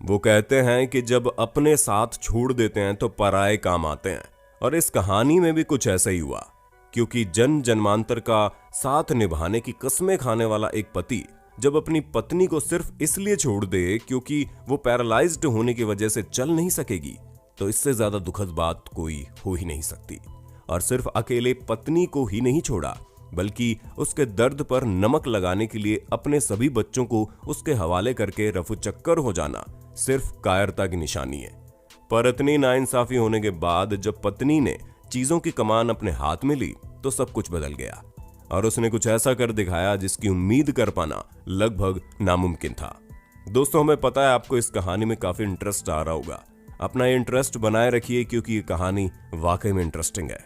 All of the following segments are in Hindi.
वो कहते हैं कि जब अपने साथ छोड़ देते हैं तो पराये काम आते हैं। और इस कहानी में भी कुछ ऐसा ही हुआ, क्योंकि जन्म जन्मांतर का साथ निभाने की कस्में खाने वाला एक पति जब अपनी पत्नी को सिर्फ इसलिए छोड़ दे क्योंकि वो पैरालाइज्ड होने की वजह से चल नहीं सकेगी, तो इससे ज्यादा दुखद बात कोई हो ही नहीं सकती। और सिर्फ अकेले पत्नी को ही नहीं छोड़ा, बल्कि उसके दर्द पर नमक लगाने के लिए अपने सभी बच्चों को उसके हवाले करके रफू चक्कर हो जाना सिर्फ कायरता की निशानी है। पर इतनी नाइंसाफी होने के बाद जब पत्नी ने चीजों की कमान अपने हाथ में ली तो सब कुछ बदल गया और उसने कुछ ऐसा कर दिखाया जिसकी उम्मीद कर पाना लगभग नामुमकिन था। दोस्तों, हमें पता है आपको इस कहानी में काफी इंटरेस्ट आ रहा होगा। अपना ये इंटरेस्ट बनाए रखिए क्योंकि ये कहानी वाकई में इंटरेस्टिंग है।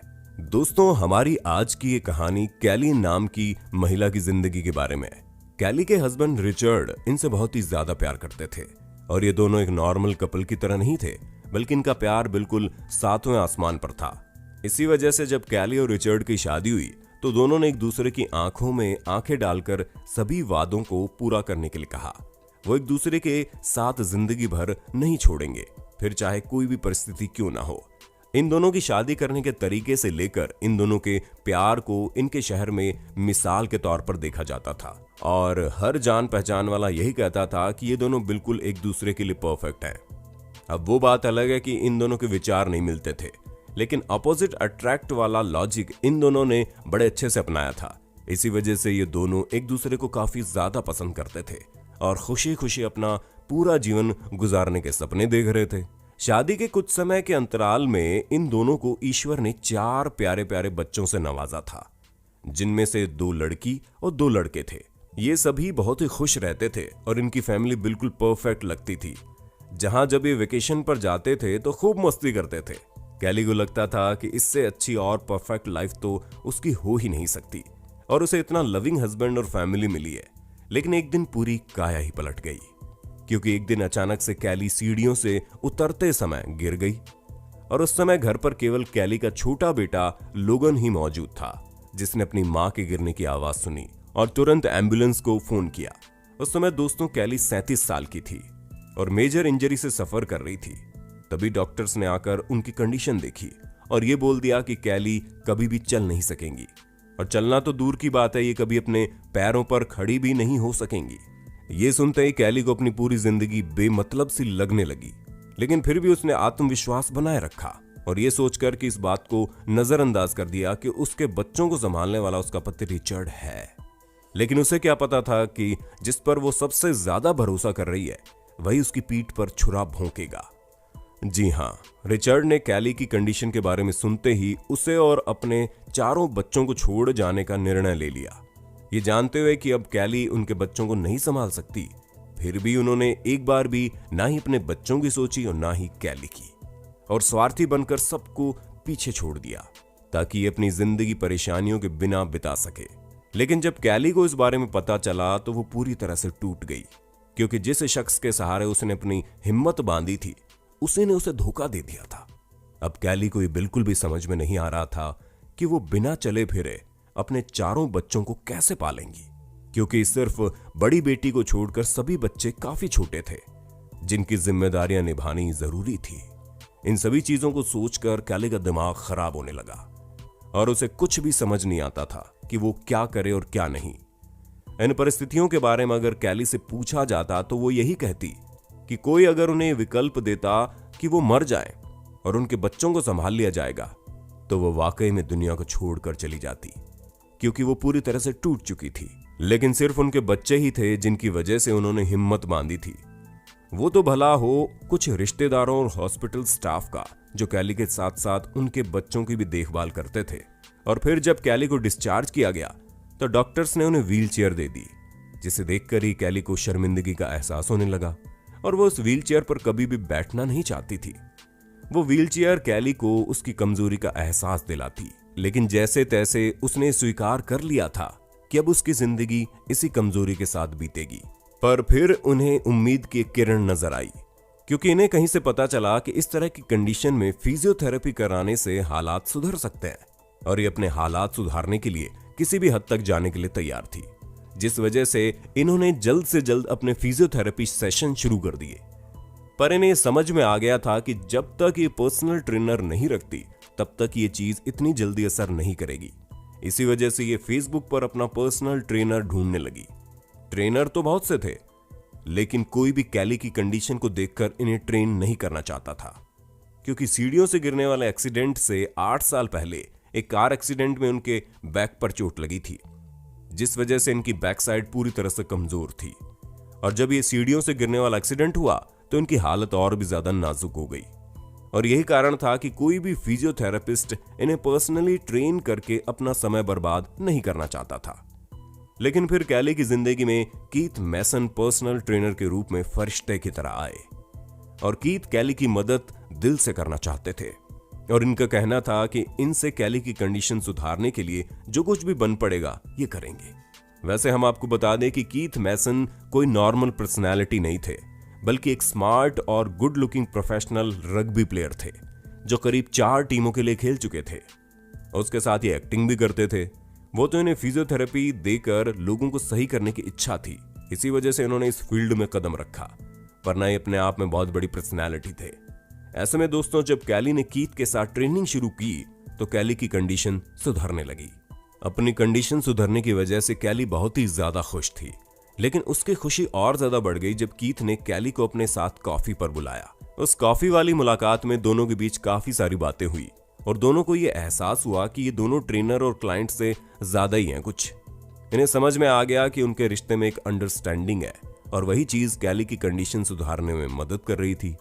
दोस्तों, हमारी आज की ये कहानी कैली नाम की महिला की जिंदगी के बारे में है। कैली के हस्बैंड रिचर्ड इनसे बहुत ही ज्यादा प्यार करते थे और ये दोनों एक नॉर्मल कपल की तरह नहीं थे, बल्कि इनका प्यार बिल्कुल सातवें आसमान पर था। इसी वजह से जब कैली और रिचर्ड की शादी हुई तो दोनों ने एक दूसरे की आंखों में आंखें डालकर सभी वादों को पूरा करने के लिए कहा। वो एक दूसरे के साथ जिंदगी भर नहीं छोड़ेंगे, फिर चाहे कोई भी परिस्थिति क्यों ना हो। इन दोनों की शादी करने के तरीके से लेकर इन दोनों के प्यार को इनके शहर में मिसाल के तौर पर देखा जाता था और हर जान पहचान वाला यही कहता था कि ये दोनों बिल्कुल एक दूसरे के लिए परफेक्ट हैं। अब वो बात अलग है कि इन दोनों के विचार नहीं मिलते थे, लेकिन अपोजिट अट्रैक्ट वाला लॉजिक इन दोनों ने बड़े अच्छे से अपनाया था। इसी वजह से ये दोनों एक दूसरे को काफी ज्यादा पसंद करते थे और खुशी खुशी अपना पूरा जीवन गुजारने के सपने देख रहे थे। शादी के कुछ समय के अंतराल में इन दोनों को ईश्वर ने 4 प्यारे प्यारे बच्चों से नवाजा था, जिनमें से 2 लड़की और 2 लड़के थे। ये सभी बहुत ही खुश रहते थे और इनकी फैमिली बिल्कुल परफेक्ट लगती थी। जहां जब ये वेकेशन पर जाते थे तो खूब मस्ती करते थे। कैली को लगता था कि इससे अच्छी और परफेक्ट लाइफ तो उसकी हो ही नहीं सकती और उसे इतना लविंग हस्बैंड और फैमिली मिली है। लेकिन एक दिन पूरी काया ही पलट गई, क्योंकि एक दिन अचानक से कैली सीढ़ियों से उतरते समय गिर गई और उस समय घर पर केवल कैली का छोटा बेटा लोगन ही मौजूद था, जिसने अपनी मां के गिरने की आवाज सुनी और तुरंत एम्बुलेंस को फोन किया। उस समय दोस्तों कैली 37 साल की थी और मेजर इंजरी से सफर कर रही थी। तभी डॉक्टर्स ने आकर उनकी कंडीशन देखी और ये बोल दिया कि कैली कभी भी चल नहीं सकेंगी और चलना तो दूर की बात है, ये कभी अपने पैरों पर खड़ी भी नहीं हो सकेंगी। ये सुनते ही कैली को अपनी पूरी जिंदगी बेमतलब सी लगने लगी, लेकिन फिर भी उसने आत्मविश्वास बनाए रखा और ये सोचकर कि इस बात को नजरअंदाज कर दिया कि उसके बच्चों को संभालने वाला उसका पति रिचर्ड है। लेकिन उसे क्या पता था कि जिस पर वो सबसे ज्यादा भरोसा कर रही है वही उसकी पीठ पर छुरा भोंकेगा। जी हाँ, रिचर्ड ने कैली की कंडीशन के बारे में सुनते ही उसे और अपने 4 बच्चों को छोड़ जाने का निर्णय ले लिया, ये जानते हुए कि अब कैली उनके बच्चों को नहीं संभाल सकती। फिर भी उन्होंने एक बार भी ना ही अपने बच्चों की सोची और ना ही कैली की, और स्वार्थी बनकर सबको पीछे छोड़ दिया ताकि ये अपनी जिंदगी परेशानियों के बिना बिता सके। लेकिन जब कैली को इस बारे में पता चला तो वो पूरी तरह से टूट गई, क्योंकि जिस शख्स के सहारे उसने अपनी हिम्मत बांधी थी उसी ने उसे धोखा दे दिया था। अब कैली को ये बिल्कुल भी समझ में नहीं आ रहा था कि वो बिना चले फिरे अपने 4 बच्चों को कैसे पालेंगी, क्योंकि सिर्फ बड़ी बेटी को छोड़कर सभी बच्चे काफी छोटे थे जिनकी जिम्मेदारियां निभानी जरूरी थी। इन सभी चीजों को सोचकर कैली का दिमाग खराब होने लगा और उसे कुछ भी समझ नहीं आता था कि वो क्या करे और क्या नहीं। इन परिस्थितियों के बारे में अगर कैली से पूछा जाता तो वो यही कहती कि कोई अगर उन्हें विकल्प देता कि वो मर जाए और उनके बच्चों को संभाल लिया जाएगा तो वो वाकई में दुनिया को छोड़कर चली जाती, क्योंकि वो पूरी तरह से टूट चुकी थी। लेकिन सिर्फ उनके बच्चे ही थे जिनकी वजह से उन्होंने हिम्मत बांधी थी। वो तो भला हो कुछ रिश्तेदारों और हॉस्पिटल स्टाफ का, जो कैली के साथ साथ उनके बच्चों की भी देखभाल करते थे। और फिर जब कैली को डिस्चार्ज किया गया तो डॉक्टर्स ने उन्हें व्हील चेयर दे दी, जिसे देखकर ही कैली को शर्मिंदगी का एहसास होने लगा और वो उस व्हील चेयर पर कभी भी बैठना नहीं चाहती थी। वो व्हील चेयर कैली को उसकी कमजोरी का एहसास दिलाती, लेकिन जैसे तैसे उसने स्वीकार कर लिया था कि अब उसकी जिंदगी इसी कमजोरी के साथ बीतेगी। पर फिर उन्हें उम्मीद की किरण नजर आई, क्योंकि इन्हें कहीं से पता चला कि इस तरह की कंडीशन में फिजियोथेरेपी कराने से हालात सुधर सकते हैं, और ये अपने हालात सुधारने के लिए किसी भी हद तक जाने के लिए तैयार थी, जिस वजह से इन्होंने जल्द से जल्द अपने फिजियोथेरेपी सेशन शुरू कर दिए। पर इन्हें समझ में आ गया था कि जब तक ये पर्सनल ट्रेनर नहीं रखती तब तक ये चीज इतनी जल्दी असर नहीं करेगी। इसी वजह से ये फेसबुक पर अपना पर्सनल ट्रेनर ढूंढने लगी। ट्रेनर तो बहुत से थे, लेकिन कोई भी कैली की कंडीशन को देखकर इन्हें ट्रेन नहीं करना चाहता था, क्योंकि सीढ़ियों से गिरने वाले एक्सीडेंट से 8 साल पहले एक कार एक्सीडेंट में उनके बैक पर चोट लगी थी, जिस वजह से इनकी बैक साइड पूरी तरह से कमजोर थी। और जब ये सीढ़ियों से गिरने वाला एक्सीडेंट हुआ तो इनकी हालत और भी ज्यादा नाजुक हो गई। और यही कारण था कि कोई भी फिजियोथेरेपिस्ट इन्हें पर्सनली ट्रेन करके अपना समय बर्बाद नहीं करना चाहता था। लेकिन फिर कैली की जिंदगी में कीथ मैसन पर्सनल ट्रेनर के रूप में फरिश्ते की तरह आए और कीथ कैली की मदद दिल से करना चाहते थे। और इनका कहना था कि इनसे कैली की कंडीशन सुधारने के लिए जो कुछ भी बन पड़ेगा ये करेंगे। वैसे हम आपको बता दें कि कीथ मैसन कोई नॉर्मल पर्सनैलिटी नहीं थे, बल्कि एक स्मार्ट और good looking professional rugby player थे जो करीब 4 टीमों के लिए खेल चुके थे। उसके साथ ये एक्टिंग भी करते थे। वो तो इन्हें फिजियोथेरेपी देकर लोगों को सही करने की इच्छा थी, इसी वजह से इन्होंने इस फील्ड में कदम रखा, वरना ये अपने आप में बहुत बड़ी पर्सनैलिटी थे। ऐसे में दोस्तों, जब कैली ने कीथ के साथ ट्रेनिंग शुरू की तो कैली की कंडीशन सुधरने लगी। अपनी कंडीशन सुधरने की वजह से कैली बहुत ही ज्यादा खुश थी, लेकिन उसकी खुशी और ज्यादा बढ़ गई जब कीथ ने कैली को अपने साथ कॉफी पर बुलाया। उस कॉफी वाली मुलाकात में दोनों के बीच काफी सारी बातें हुई और दोनों को यह एहसास हुआ कि ये दोनों ट्रेनर और क्लाइंट से ज्यादा ही हैं कुछ। इन्हें समझ में आ गया कि उनके रिश्ते में एक अंडरस्टैंडिंग है और वही चीज कैली की कंडीशन सुधारने में मदद कर रही थी।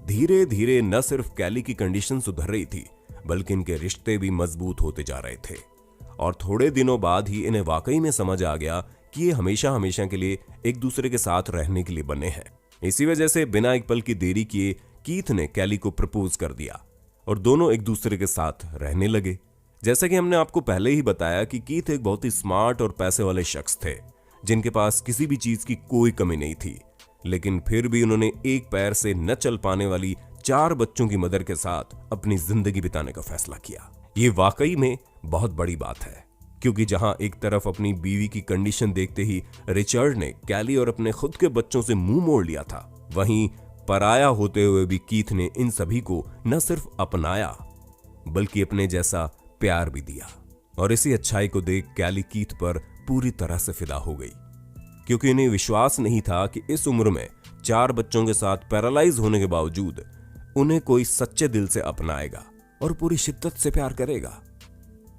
धीरे धीरे न सिर्फ कैली की कंडीशन सुधर रही थी, बल्कि इनके रिश्ते भी मजबूत होते जा रहे थे। और थोड़े दिनों बाद ही इन्हें वाकई में समझ आ गया कि ये हमेशा हमेशा के लिए एक दूसरे के साथ रहने के लिए बने हैं। इसी वजह से बिना एक पल की देरी किए कीथ ने कैली को प्रपोज कर दिया और दोनों एक दूसरे के साथ रहने लगे। जैसा कि हमने आपको पहले ही बताया कि कीथ एक बहुत ही स्मार्ट और पैसे वाले शख्स थे जिनके पास किसी भी चीज की कोई कमी नहीं थी, लेकिन फिर भी उन्होंने एक पैर से न चल पाने वाली 4 बच्चों की मदर के साथ अपनी जिंदगी बिताने का फैसला किया। ये वाकई में बहुत बड़ी बात है, क्योंकि जहां एक तरफ अपनी बीवी की कंडीशन देखते ही रिचर्ड ने कैली और अपने खुद के बच्चों से मुंह मोड़ लिया था, वहीं पराया होते हुए भी कीथ ने इन सभी को न सिर्फ अपनाया बल्कि अपने जैसा प्यार भी दिया। और इसी अच्छाई को देख कैली कीथ पर पूरी तरह से फिदा हो गई, क्योंकि इन्हें विश्वास नहीं था कि इस उम्र में 4 बच्चों के साथ पैरालाइज होने के बावजूद उन्हें कोई सच्चे दिल से अपनाएगा और पूरी शिद्दत से प्यार करेगा।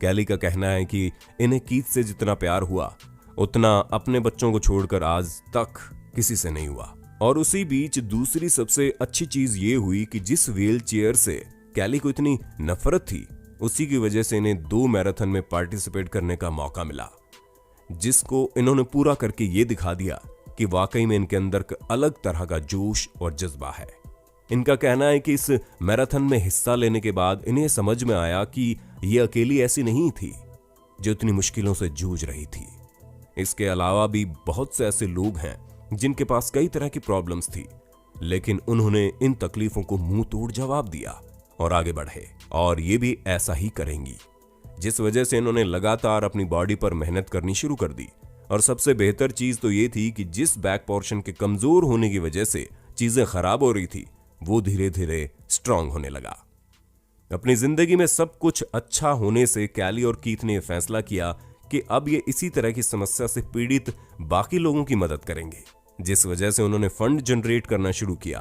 कैली का कहना है कि इन्हें कीथ से जितना प्यार हुआ उतना अपने बच्चों को छोड़कर आज तक किसी से नहीं हुआ। और उसी बीच दूसरी सबसे अच्छी चीज ये हुई कि जिस व्हील चेयर से कैली को इतनी नफरत थी, उसी की वजह से इन्हें 2 मैराथन में पार्टिसिपेट करने का मौका मिला, जिसको इन्होंने पूरा करके ये दिखा दिया कि वाकई में इनके अंदर अलग तरह का जोश और जज्बा है। इनका कहना है कि इस मैराथन में हिस्सा लेने के बाद इन्हें समझ में आया कि ये अकेली ऐसी नहीं थी जो इतनी मुश्किलों से जूझ रही थी। इसके अलावा भी बहुत से ऐसे लोग हैं जिनके पास कई तरह की प्रॉब्लम्स थी, लेकिन उन्होंने इन तकलीफों को मुंह तोड़ जवाब दिया और आगे बढ़े, और ये भी ऐसा ही करेंगी, जिस वजह से इन्होंने लगातार अपनी बॉडी पर मेहनत करनी शुरू कर दी। और सबसे बेहतर चीज तो ये थी कि जिस बैक पोर्शन के कमजोर होने की वजह से चीजें खराब हो रही थी, वो धीरे धीरे स्ट्रांग होने लगा। अपनी जिंदगी में सब कुछ अच्छा होने से कैली और कीथ ने यह फैसला किया कि अब ये इसी तरह की समस्या से पीड़ित बाकी लोगों की मदद करेंगे, जिस वजह से उन्होंने फंड जनरेट करना शुरू किया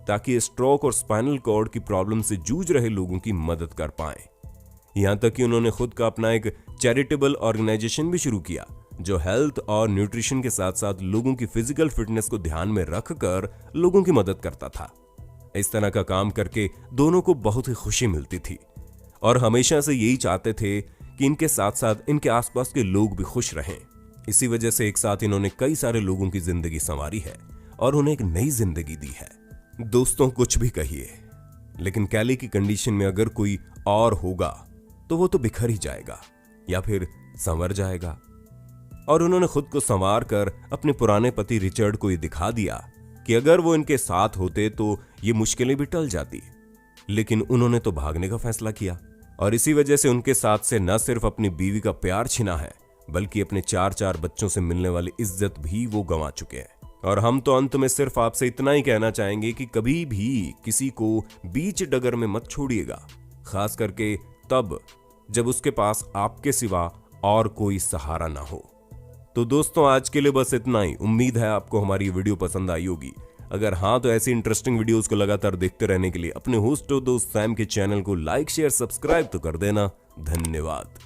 ताकि स्ट्रोक और स्पाइनल कॉर्ड की प्रॉब्लम से जूझ रहे लोगों की मदद कर पाएं। यहां तक कि उन्होंने खुद का अपना एक चैरिटेबल ऑर्गेनाइजेशन भी शुरू किया जो हेल्थ और न्यूट्रिशन के साथ साथ लोगों की फिजिकल फिटनेस को ध्यान में रखकर लोगों की मदद करता था। इस तरह का काम करके दोनों को बहुत ही खुशी मिलती थी और हमेशा से यही चाहते थे कि इनके साथ साथ इनके आसपास के लोग भी खुश रहें। इसी वजह से एक साथ इन्होंने कई सारे लोगों की जिंदगी संवारी है और उन्हें एक नई जिंदगी दी है। दोस्तों, कुछ भी कहिए, लेकिन कैली की कंडीशन में अगर कोई और होगा तो वो तो बिखर ही जाएगा या फिर संवर जाएगा। और उन्होंने खुद को संवार कर अपने पुराने पति रिचर्ड को ये दिखा दिया कि अगर वो इनके साथ होते तो ये मुश्किलें भी टल जाती, लेकिन उन्होंने तो भागने का फैसला किया और इसी वजह से उनके साथ से न सिर्फ अपनी बीवी का प्यार छिना है, बल्कि अपने 4 बच्चों से मिलने वाली इज्जत भी वो गंवा चुके हैं। और हम तो अंत में सिर्फ आपसे इतना ही कहना चाहेंगे कि कभी भी किसी को बीच डगर में मत छोड़िएगा, खास करके तब जब उसके पास आपके सिवा और कोई सहारा ना हो। तो दोस्तों, आज के लिए बस इतना ही। उम्मीद है आपको हमारी वीडियो पसंद आई होगी। अगर हाँ, तो ऐसी इंटरेस्टिंग वीडियोस को लगातार देखते रहने के लिए अपने होस्ट और दोस्त सैम के चैनल को लाइक, शेयर, सब्सक्राइब तो कर देना। धन्यवाद।